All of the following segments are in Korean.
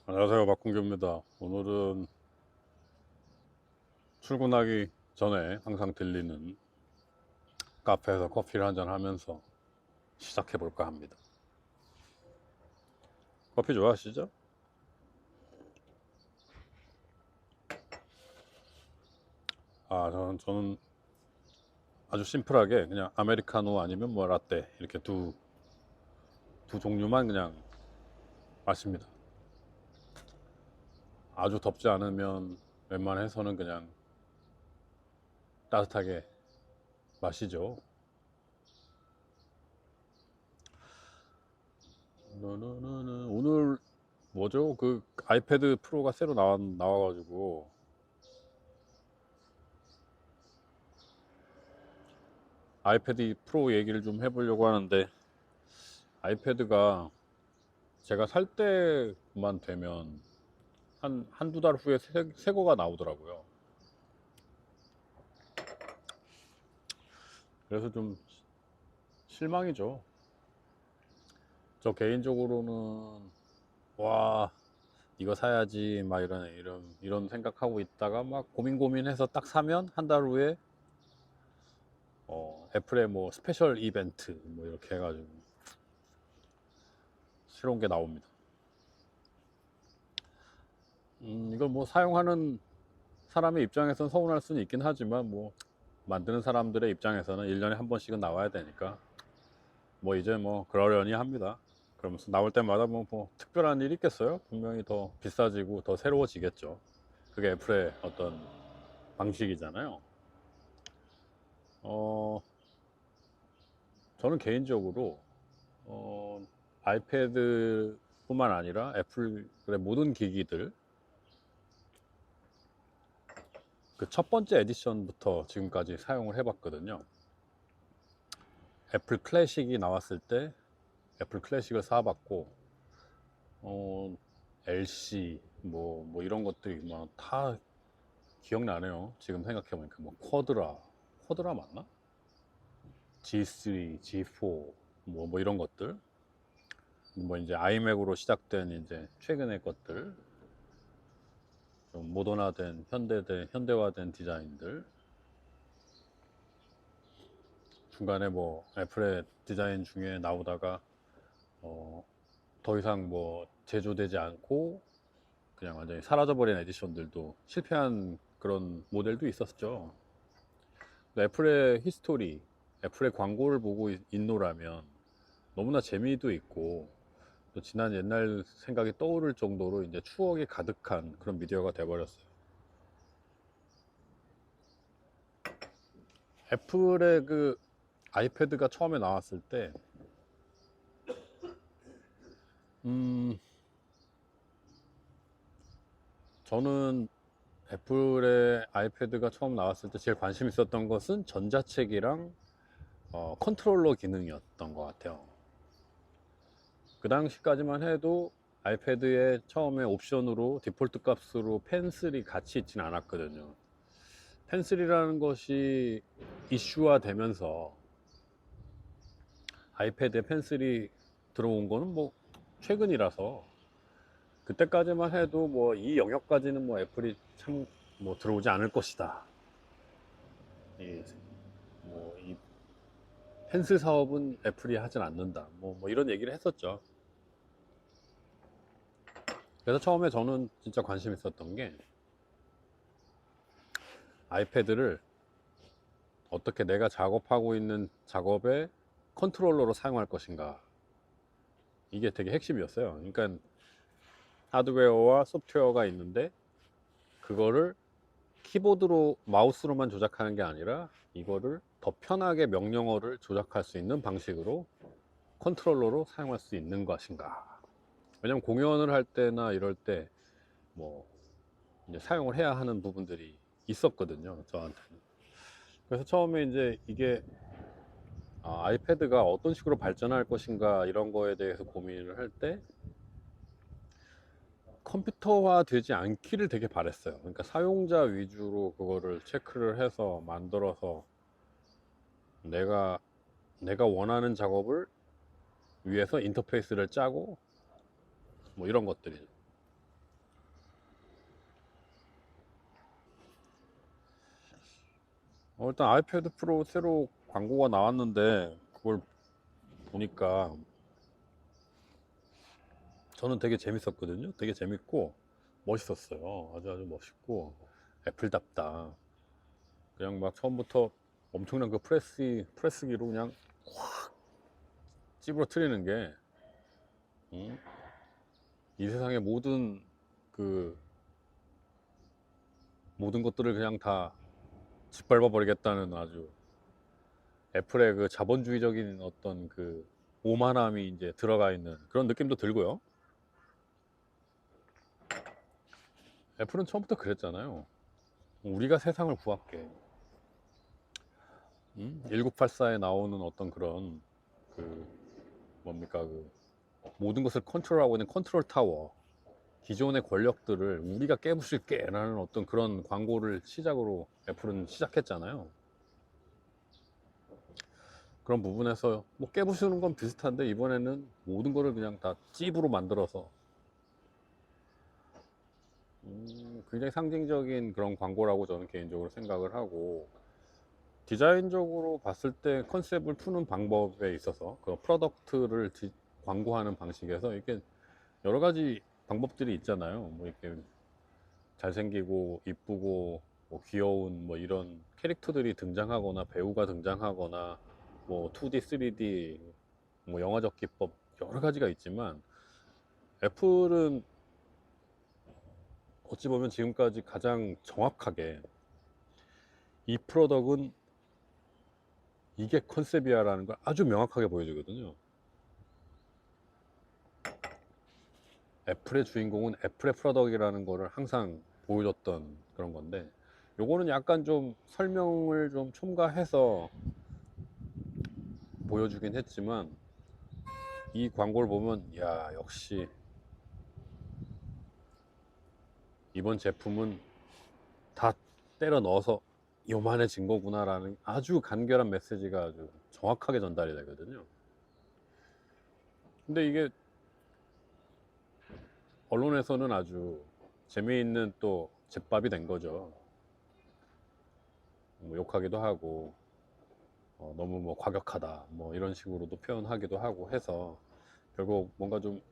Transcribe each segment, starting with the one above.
안녕하세요, 박kun규입니다. 오늘은 출근하기 전에 항상 들리는 카페에서 커피를 한잔 하면서 시작해 볼까 합니다. 커피 좋아하시죠? 저는 아주 심플하게 그냥 아메리카노 아니면 뭐 라떼 이렇게 두 종류만 그냥 마십니다. 아주 덥지 않으면 웬만해서는 그냥 따뜻하게 마시죠. 오늘 뭐죠? 그 아이패드 프로가 새로 나와가지고 아이패드 프로 얘기를 좀 해보려고 하는데, 아이패드가 제가 살 때만 되면 한두 달 후에 새 거가 나오더라고요. 그래서 좀 실망이죠. 저 개인적으로는 와, 이거 사야지 막 이런 생각하고 있다가 막 고민해서 딱 사면 한 달 후에 애플의 뭐 스페셜 이벤트 뭐 이렇게 해가지고 새로운 게 나옵니다. 이걸 뭐 사용하는 사람의 입장에서는 서운할 수는 있긴 하지만, 뭐 만드는 사람들의 입장에서는 1년에 한 번씩은 나와야 되니까 뭐 이제 뭐 그러려니 합니다. 그러면서 나올 때마다 뭐 특별한 일이 있겠어요? 분명히 더 비싸지고 더 새로워지겠죠. 그게 애플의 어떤 방식이잖아요. 어, 저는 개인적으로 아이패드뿐만 아니라 애플의 모든 기기들, 그 첫 번째 에디션부터 지금까지 사용을 해봤거든요. 애플 클래식이 나왔을 때 애플 클래식을 사봤고, 어, LC 뭐 이런 것들이 막 다 기억나네요. 지금 생각해보니까 뭐 쿼드라 맞나? G3, G4 뭐 이런 것들, 뭐 이제 아이맥으로 시작된 이제 최근의 것들, 좀 모던화된 현대화된 디자인들, 중간에 뭐 애플의 디자인 중에 나오다가 어, 더 이상 뭐 제조되지 않고 그냥 완전히 사라져버린 에디션들도, 실패한 그런 모델도 있었죠. 애플의 히스토리, 애플의 광고를 보고 있노라면 너무나 재미도 있고 또 지난 옛날 생각이 떠오를 정도로 이제 추억이 가득한 그런 미디어가 돼버렸어요. 애플의 그 아이패드가 처음에 나왔을 때, 음, 저는 애플의 아이패드가 처음 나왔을 때 제일 관심 있었던 것은 전자책이랑 컨트롤러 기능이었던 것 같아요. 그 당시까지만 해도 아이패드에 처음에 옵션으로 디폴트 값으로 펜슬이 같이 있진 않았거든요. 펜슬이라는 것이 이슈화 되면서 아이패드에 펜슬이 들어온 거는 뭐 최근이라서, 그때까지만 해도 뭐 이 영역까지는 뭐 애플이 참 뭐 들어오지 않을 것이다. 이, 이 펜슬 사업은 애플이 하진 않는다. 뭐 이런 얘기를 했었죠. 그래서 처음에 저는 진짜 관심 있었던 게, 아이패드를 어떻게 내가 작업하고 있는 작업에 컨트롤러로 사용할 것인가. 이게 되게 핵심이었어요. 그러니까 하드웨어와 소프트웨어가 있는데 그거를 키보드로 마우스로만 조작하는 게 아니라 이거를 더 편하게 명령어를 조작할 수 있는 방식으로 컨트롤러로 사용할 수 있는 것인가. 왜냐면 공연을 할 때나 이럴 때 뭐 이제 사용을 해야 하는 부분들이 있었거든요, 저한테는. 그래서 처음에 이제 이게 아이패드가 어떤 식으로 발전할 것인가 이런 거에 대해서 고민을 할 때 컴퓨터화 되지 않기를 되게 바랬어요. 그러니까 사용자 위주로 그거를 체크를 해서 만들어서 내가 원하는 작업을 위해서 인터페이스를 짜고 뭐 이런 것들이. 일단 아이패드 프로 새로 광고가 나왔는데 그걸 보니까 저는 되게 재밌었거든요. 되게 재밌고 멋있었어요. 아주 멋있고 애플답다. 그냥 막 처음부터 엄청난 그 프레스기로 그냥 찌부러뜨리는 게 음, 이 세상의 그 모든 것들을 그냥 다 짓밟아 버리겠다는 아주 애플의 그 자본주의적인 어떤 그 오만함이 이제 들어가 있는 그런 느낌도 들고요. 애플은 처음부터 그랬잖아요. 우리가 세상을 구할게. 1984에 나오는 어떤 그런 그 뭡니까 그 모든 것을 컨트롤하고 있는 컨트롤 타워, 기존의 권력들을 우리가 깨부술게 라는 어떤 그런 광고를 시작으로 애플은 시작했잖아요. 그런 부분에서 뭐 깨부수는 건 비슷한데 이번에는 모든 거를 그냥 다 찝으로 만들어서 굉장히 상징적인 그런 광고라고 저는 개인적으로 생각을 하고, 디자인적으로 봤을 때 컨셉을 푸는 방법에 있어서 그 프로덕트를 광고하는 방식에서 이렇게 여러 가지 방법들이 있잖아요. 뭐 이렇게 잘생기고 이쁘고 뭐 귀여운 뭐 이런 캐릭터들이 등장하거나 배우가 등장하거나 뭐 2D, 3D 뭐 영화적 기법 여러 가지가 있지만, 애플은 어찌 보면 지금까지 가장 정확하게 이 프로덕은 이게 컨셉이야 라는 걸 아주 명확하게 보여주거든요. 애플의 주인공은 애플의 프로덕이라는 거를 항상 보여줬던 그런 건데, 요거는 약간 좀 설명을 좀 첨가해서 보여주긴 했지만 이 광고를 보면 야 역시 이번 제품은 다 때려 넣어서 요만해진 거구나 라는 아주 간결한 메시지가 아주 정확하게 전달이 되거든요. 근데 이게 언론에서는 아주 재미있는 또 잿밥이 된 거죠. 뭐 욕하기도 하고 너무 뭐 과격하다 뭐 이런 식으로도 표현하기도 하고 해서 결국 뭔가 좀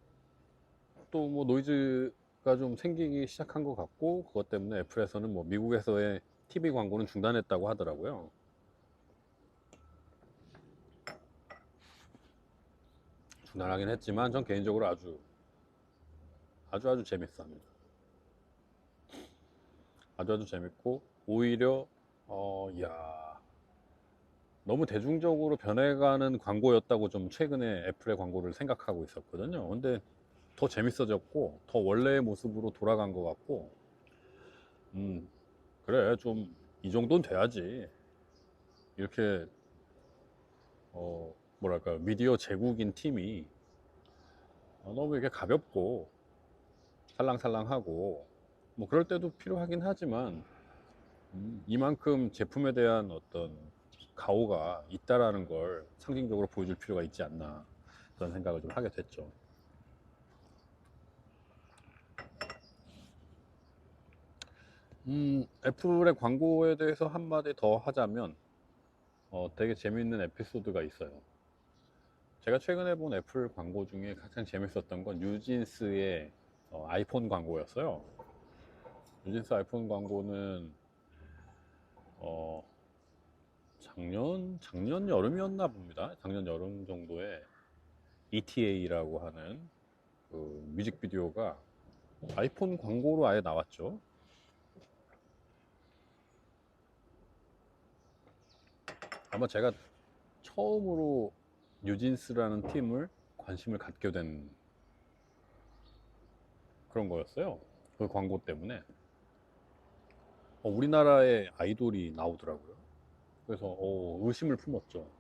또 뭐 노이즈가 좀 생기기 시작한 것 같고, 그것 때문에 애플에서는 뭐 미국에서의 TV 광고는 중단했다고 하더라고요. 중단하긴 했지만 전 개인적으로 아주 재밌습니다. 아주 재밌고 오히려 야 너무 대중적으로 변해가는 광고였다고 좀 최근에 애플의 광고를 생각하고 있었거든요. 근데 더 재밌어졌고 더 원래의 모습으로 돌아간 것 같고, 그래 좀 이 정도는 돼야지 이렇게 뭐랄까 미디어 제국인 팀이 너무 이렇게 가볍고 살랑살랑하고 뭐 그럴 때도 필요하긴 하지만 이만큼 제품에 대한 어떤 가오가 있다라는 걸 상징적으로 보여줄 필요가 있지 않나 그런 생각을 좀 하게 됐죠. 애플의 광고에 대해서 한마디 더 하자면 되게 재밌는 에피소드가 있어요. 제가 최근에 본 애플 광고 중에 가장 재밌었던 건 뉴진스의 아이폰 광고였어요. 뉴진스 아이폰 광고는 어, 작년 여름이었나 봅니다. 작년 여름 정도에 ETA라고 하는 그 뮤직비디오가 아이폰 광고로 아예 나왔죠. 아마 제가 처음으로 뉴진스라는 팀을 관심을 갖게 된 그런 거였어요. 그 광고 때문에 우리나라의 아이돌이 나오더라고요. 그래서 의심을 품었죠.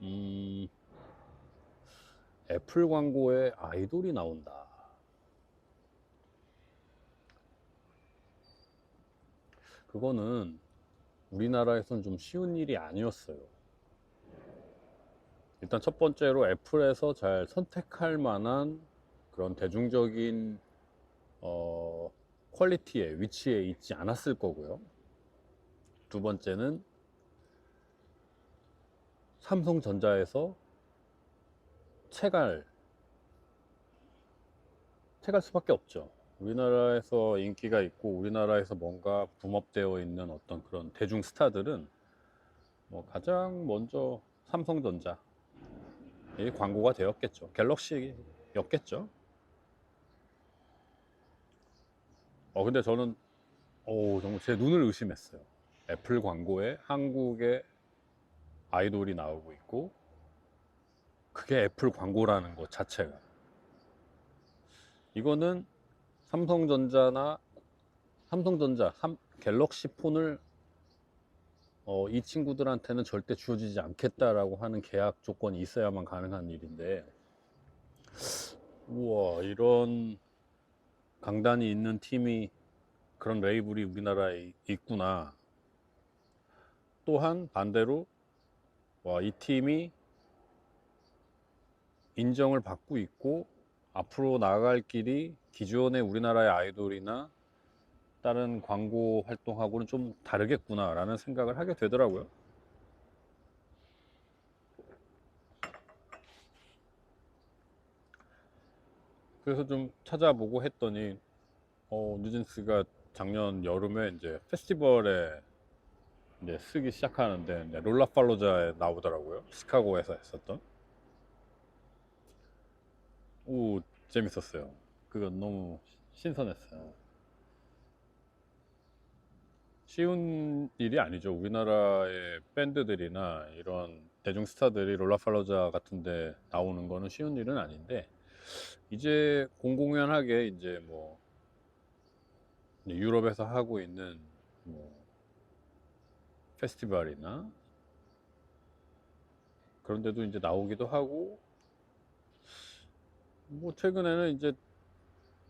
음, 애플 광고에 아이돌이 나온다. 그거는 우리나라에선 좀 쉬운 일이 아니었어요. 일단 첫 번째로 애플에서 잘 선택할 만한 그런 대중적인 퀄리티에 위치에 있지 않았을 거고요. 두 번째는 삼성전자에서 채갈 수밖에 없죠. 우리나라에서 인기가 있고 우리나라에서 뭔가 붐업되어 있는 어떤 그런 대중 스타들은 뭐 가장 먼저 삼성전자 이 광고가 되었겠죠. 갤럭시였겠죠. 근데 저는 정말 제 눈을 의심했어요. 애플 광고에 한국의 아이돌이 나오고 있고 그게 애플 광고라는 것 자체가, 이거는 삼성전자나 갤럭시 폰을 이 친구들한테는 절대 주어지지 않겠다라고 하는 계약 조건이 있어야만 가능한 일인데, 우와, 이런 강단이 있는 팀이, 그런 레이블이 우리나라에 있구나. 또한 반대로 와, 이 팀이 인정을 받고 있고 앞으로 나아갈 길이 기존의 우리나라의 아이돌이나 다른 광고 활동하고는 좀 다르겠구나 라는 생각을 하게 되더라고요. 그래서 좀 찾아보고 했더니 뉴진스가 작년 여름에 이제 페스티벌에 이제 쓰기 시작하는데 이제 롤라팔로자에 나오더라고요. 시카고에서 했었던. 오, 재밌었어요. 그건 너무 신선했어요. 쉬운 일이 아니죠. 우리나라의 밴드들이나 이런 대중 스타들이 롤라팔로자 같은데 나오는 거는 쉬운 일은 아닌데, 이제 공공연하게 이제 뭐 유럽에서 하고 있는 뭐 페스티벌이나 그런 데도 이제 나오기도 하고, 뭐 최근에는 이제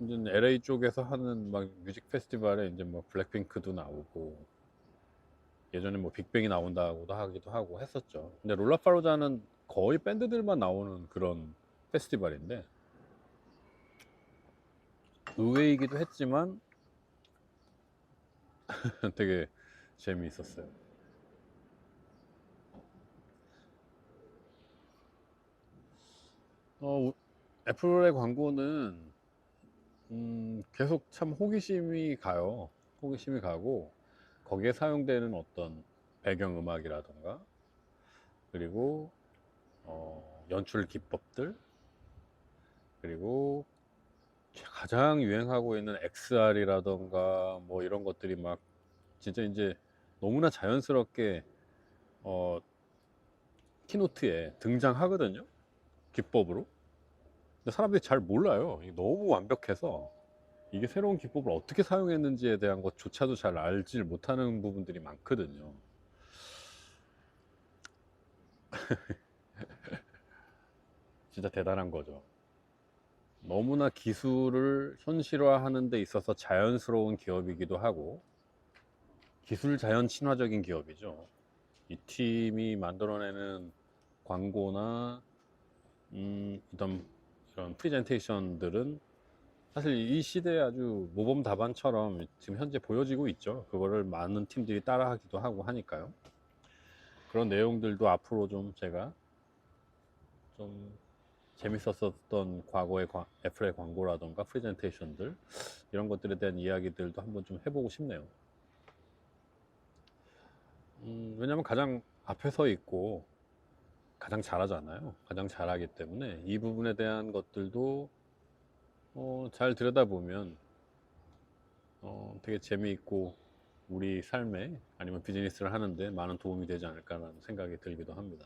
LA 쪽에서 하는 막 뮤직 페스티벌에 이제 뭐 블랙핑크도 나오고, 예전에 뭐 빅뱅이 나온다고도 하기도 하고 했었죠. 근데 롤라팔로자는 거의 밴드들만 나오는 그런 페스티벌인데 의외이기도 했지만 되게 재미있었어요. 애플의 광고는 계속 참 호기심이 가요. 호기심이 가고 거기에 사용되는 어떤 배경음악이라던가, 그리고 연출 기법들, 그리고 가장 유행하고 있는 XR이라던가 뭐 이런 것들이 막 진짜 이제 너무나 자연스럽게 키노트에 등장하거든요. 기법으로. 근데 사람들이 잘 몰라요. 이게 너무 완벽해서 이게 새로운 기법을 어떻게 사용했는지에 대한 것조차도 잘 알지 못하는 부분들이 많거든요. 진짜 대단한 거죠. 너무나 기술을 현실화하는 데 있어서 자연스러운 기업이기도 하고 기술 자연 친화적인 기업이죠. 이 팀이 만들어내는 광고나 이런 프리젠테이션들은 사실 이 시대에 아주 모범답안처럼 지금 현재 보여지고 있죠. 그거를 많은 팀들이 따라하기도 하고 하니까요. 그런 내용들도 앞으로 좀 제가 좀 재밌었었던 과거의 애플의 광고라던가 프레젠테이션들, 이런 것들에 대한 이야기들도 한번 좀 해보고 싶네요. 왜냐면 가장 앞에 서 있고 가장 잘하잖아요. 가장 잘하기 때문에 이 부분에 대한 것들도 잘 들여다보면 되게 재미있고 우리 삶에 아니면 비즈니스를 하는데 많은 도움이 되지 않을까라는 생각이 들기도 합니다.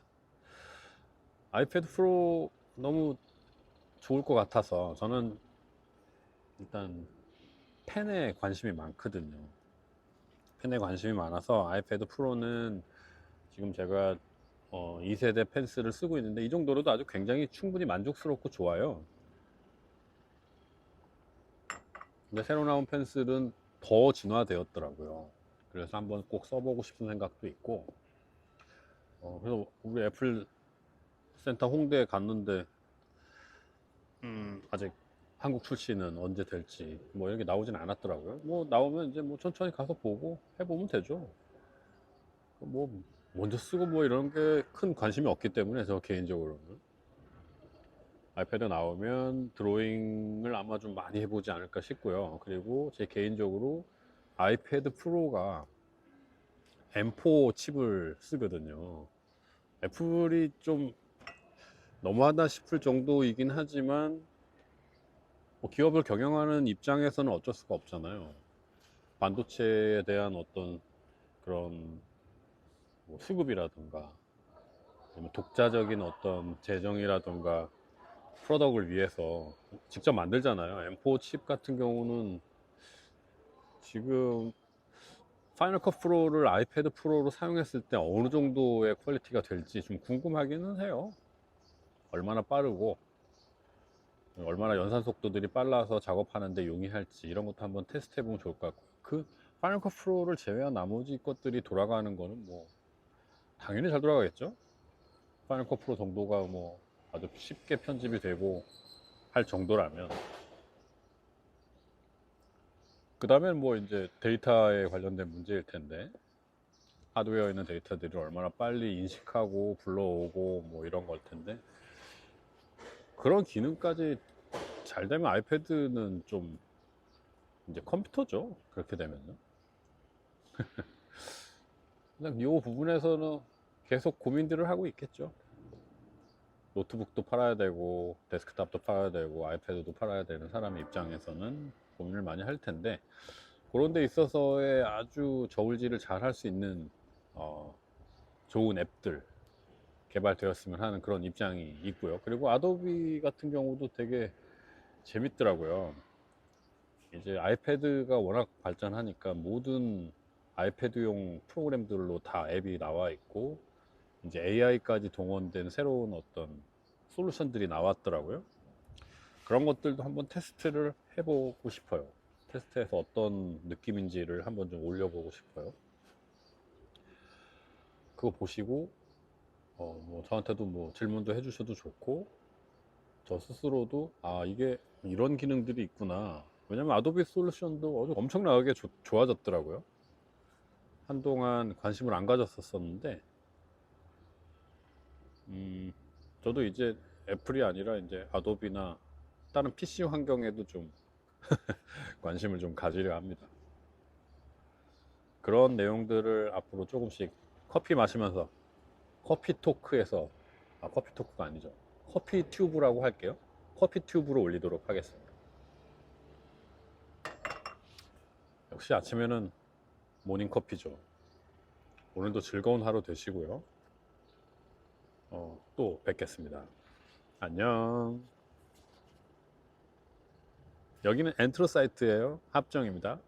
아이패드 프로 너무 좋을 것 같아서 저는 일단 펜에 관심이 많거든요. 펜에 관심이 많아서 아이패드 프로는 지금 제가 2세대 펜슬을 쓰고 있는데 이 정도로도 아주 굉장히 충분히 만족스럽고 좋아요. 근데 새로 나온 펜슬은 더 진화되었더라고요. 그래서 한번 꼭 써보고 싶은 생각도 있고, 그래서 우리 애플 센터 홍대에 갔는데 아직 한국 출시는 언제 될지 뭐 이런 게 나오진 않았더라고요. 뭐 나오면 이제 뭐 천천히 가서 보고 해보면 되죠. 뭐 먼저 쓰고 뭐 이런 게 큰 관심이 없기 때문에 저 개인적으로는 아이패드 나오면 드로잉을 아마 좀 많이 해보지 않을까 싶고요. 그리고 제 개인적으로 아이패드 프로가 M4 칩을 쓰거든요. 애플이 좀 너무하다 싶을 정도이긴 하지만 뭐 기업을 경영하는 입장에서는 어쩔 수가 없잖아요. 반도체에 대한 어떤 그런 뭐 수급이라든가 아니면 독자적인 어떤 재정이라든가 프로덕을 위해서 직접 만들잖아요. M4 칩 같은 경우는 지금 파이널 컷 프로를 아이패드 프로로 사용했을 때 어느 정도의 퀄리티가 될지 좀 궁금하기는 해요. 얼마나 빠르고 얼마나 연산 속도들이 빨라서 작업하는데 용이할지 이런 것도 한번 테스트 해보면 좋을 것 같고요. 그 파이널 컷 프로를 제외한 나머지 것들이 돌아가는 거는 뭐 당연히 잘 돌아가겠죠. 파이널 컷 프로 정도가 뭐 아주 쉽게 편집이 되고 할 정도라면, 그 다음엔 뭐 이제 데이터에 관련된 문제일 텐데, 하드웨어에 있는 데이터들이 얼마나 빨리 인식하고 불러오고 뭐 이런 걸 텐데, 그런 기능까지 잘 되면 아이패드는 좀 이제 컴퓨터죠. 그렇게 되면요. 그냥 이 부분에서는 계속 고민들을 하고 있겠죠. 노트북도 팔아야 되고 데스크탑도 팔아야 되고 아이패드도 팔아야 되는 사람의 입장에서는 고민을 많이 할 텐데, 그런 데 있어서의 아주 저울질을 잘 할 수 있는 좋은 앱들 개발되었으면 하는 그런 입장이 있고요. 그리고 아도비 같은 경우도 되게 재밌더라고요. 이제 아이패드가 워낙 발전하니까 모든 아이패드용 프로그램들로 다 앱이 나와 있고, 이제 AI까지 동원된 새로운 어떤 솔루션들이 나왔더라고요. 그런 것들도 한번 테스트를 해보고 싶어요. 테스트해서 어떤 느낌인지를 한번 좀 올려보고 싶어요. 그거 보시고 뭐 저한테도 뭐 질문도 해주셔도 좋고, 저 스스로도 아 이게 이런 기능들이 있구나. 왜냐면 아도비 솔루션도 아주 엄청나게 좋아졌더라고요. 한동안 관심을 안 가졌었는데 저도 이제 애플이 아니라 이제 아도비나 다른 PC 환경에도 좀 관심을 좀 가지려 합니다. 그런 내용들을 앞으로 조금씩 커피 마시면서 커피 토크에서, 커피 토크가 아니죠, 커피 튜브라고 할게요. 커피 튜브로 올리도록 하겠습니다. 역시 아침에는 모닝커피죠. 오늘도 즐거운 하루 되시고요. 또 뵙겠습니다. 안녕. 여기는 엔트로 사이트예요. 합정입니다.